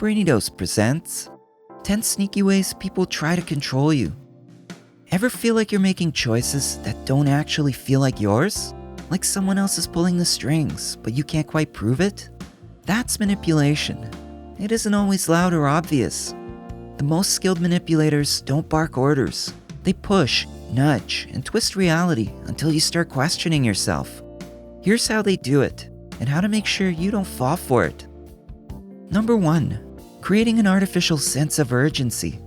Brainy Dose presents 10 sneaky ways people try to control you. Ever feel like you're making choices that don't actually feel like yours? Like someone else is pulling the strings, but you can't quite prove it? That's manipulation. It isn't always loud or obvious. The most skilled manipulators don't bark orders. They push, nudge, and twist reality until you start questioning yourself. Here's how they do it, and how to make sure you don't fall for it. Number 1. Creating an artificial sense of urgency.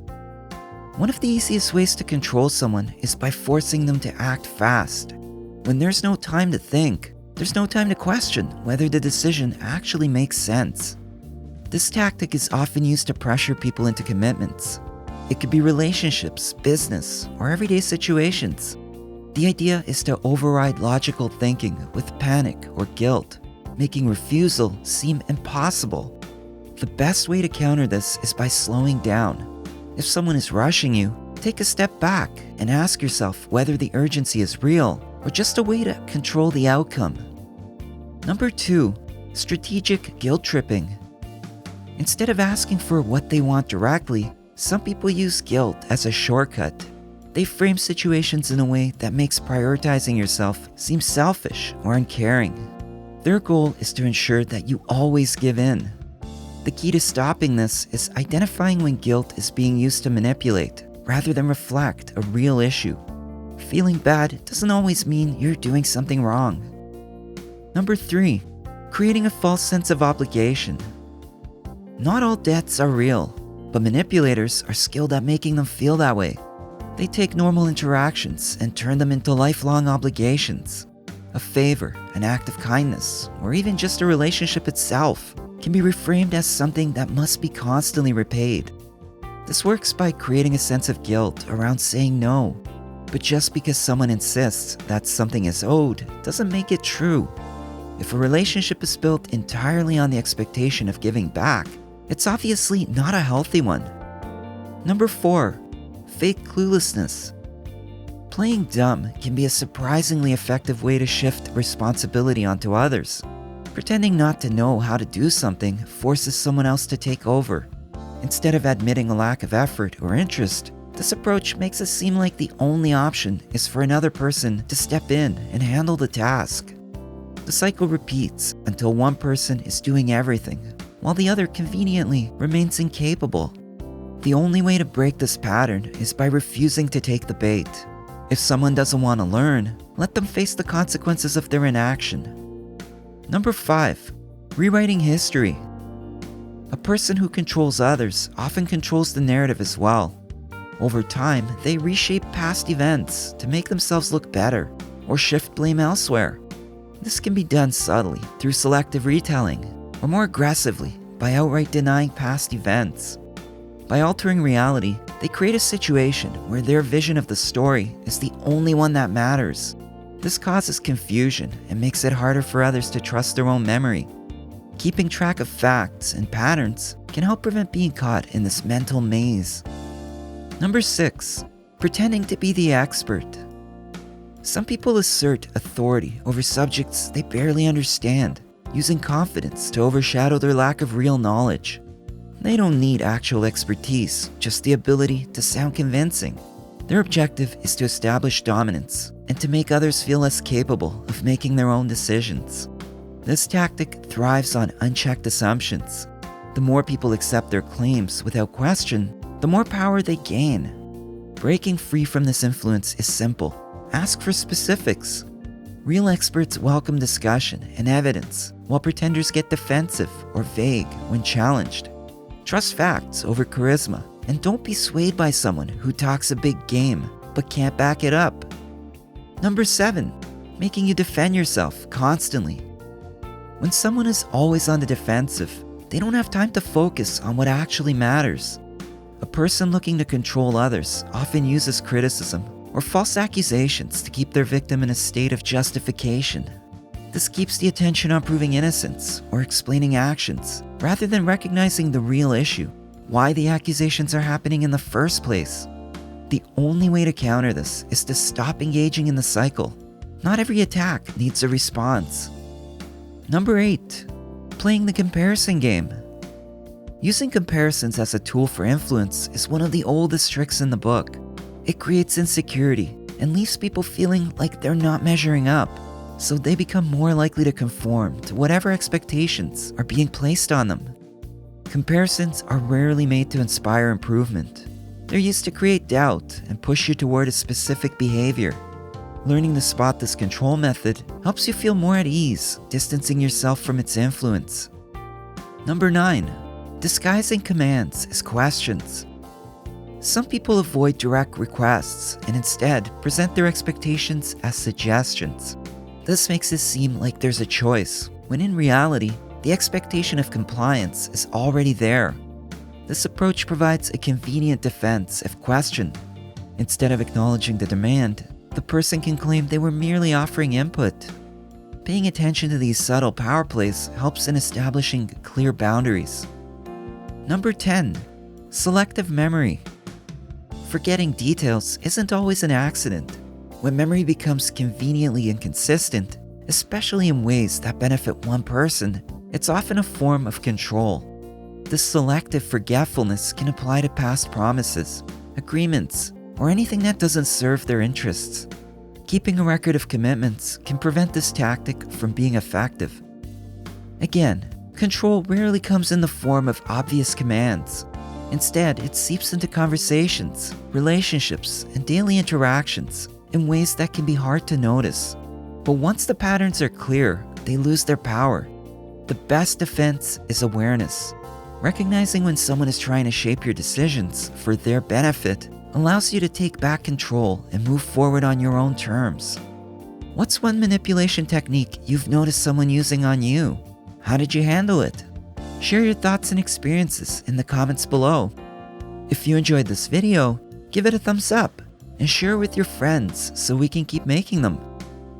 One of the easiest ways to control someone is by forcing them to act fast. When there's no time to think, there's no time to question whether the decision actually makes sense. This tactic is often used to pressure people into commitments. It could be relationships, business, or everyday situations. The idea is to override logical thinking with panic or guilt, making refusal seem impossible. The best way to counter this is by slowing down. If someone is rushing you, take a step back and ask yourself whether the urgency is real or just a way to control the outcome. Number 2. Strategic guilt tripping. Instead of asking for what they want directly, some people use guilt as a shortcut. They frame situations in a way that makes prioritizing yourself seem selfish or uncaring. Their goal is to ensure that you always give in. The key to stopping this is identifying when guilt is being used to manipulate rather than reflect a real issue. Feeling bad doesn't always mean you're doing something wrong. Number 3. Creating a false sense of obligation. Not all debts are real, but manipulators are skilled at making them feel that way. They take normal interactions and turn them into lifelong obligations. A favor, an act of kindness, or even just a relationship itself can be reframed as something that must be constantly repaid. This works by creating a sense of guilt around saying no. But just because someone insists that something is owed doesn't make it true. If a relationship is built entirely on the expectation of giving back, it's obviously not a healthy one. Number 4. Fake cluelessness. Playing dumb can be a surprisingly effective way to shift responsibility onto others. Pretending not to know how to do something forces someone else to take over. Instead of admitting a lack of effort or interest, this approach makes it seem like the only option is for another person to step in and handle the task. The cycle repeats until one person is doing everything, while the other conveniently remains incapable. The only way to break this pattern is by refusing to take the bait. If someone doesn't want to learn, let them face the consequences of their inaction. Number 5. Rewriting history. A person who controls others often controls the narrative as well. Over time, they reshape past events to make themselves look better or shift blame elsewhere. This can be done subtly through selective retelling, or more aggressively by outright denying past events. By altering reality, they create a situation where their vision of the story is the only one that matters. This causes confusion and makes it harder for others to trust their own memory. Keeping track of facts and patterns can help prevent being caught in this mental maze. Number 6. Pretending to be the expert. Some people assert authority over subjects they barely understand, using confidence to overshadow their lack of real knowledge. They don't need actual expertise, just the ability to sound convincing. Their objective is to establish dominance and to make others feel less capable of making their own decisions. This tactic thrives on unchecked assumptions. The more people accept their claims without question, the more power they gain. Breaking free from this influence is simple. Ask for specifics. Real experts welcome discussion and evidence, while pretenders get defensive or vague when challenged. Trust facts over charisma, and don't be swayed by someone who talks a big game but can't back it up. Number 7. Making you defend yourself constantly. When someone is always on the defensive, they don't have time to focus on what actually matters. A person looking to control others often uses criticism or false accusations to keep their victim in a state of justification. This keeps the attention on proving innocence or explaining actions, rather than recognizing the real issue, why the accusations are happening in the first place. The only way to counter this is to stop engaging in the cycle. Not every attack needs a response. Number 8. Playing the comparison game. Using comparisons as a tool for influence is one of the oldest tricks in the book. It creates insecurity and leaves people feeling like they're not measuring up, so they become more likely to conform to whatever expectations are being placed on them. Comparisons are rarely made to inspire improvement. They're used to create doubt and push you toward a specific behavior. Learning to spot this control method helps you feel more at ease, distancing yourself from its influence. Number 9. Disguising commands as questions. Some people avoid direct requests and instead present their expectations as suggestions. This makes it seem like there's a choice, when in reality, the expectation of compliance is already there. This approach provides a convenient defense if questioned. Instead of acknowledging the demand, the person can claim they were merely offering input. Paying attention to these subtle power plays helps in establishing clear boundaries. Number 10. Selective memory. Forgetting details isn't always an accident. When memory becomes conveniently inconsistent, especially in ways that benefit one person, it's often a form of control. This selective forgetfulness can apply to past promises, agreements, or anything that doesn't serve their interests. Keeping a record of commitments can prevent this tactic from being effective. Again, control rarely comes in the form of obvious commands. Instead, it seeps into conversations, relationships, and daily interactions in ways that can be hard to notice. But once the patterns are clear, they lose their power. The best defense is awareness. Recognizing when someone is trying to shape your decisions for their benefit allows you to take back control and move forward on your own terms. What's one manipulation technique you've noticed someone using on you? How did you handle it? Share your thoughts and experiences in the comments below. If you enjoyed this video, give it a thumbs up and share it with your friends so we can keep making them.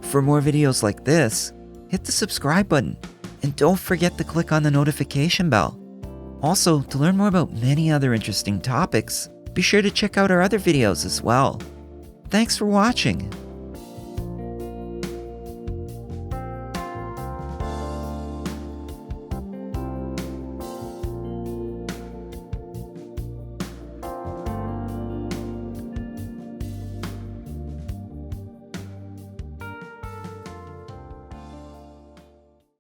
For more videos like this, hit the subscribe button and don't forget to click on the notification bell. Also, to learn more about many other interesting topics, be sure to check out our other videos as well. Thanks for watching.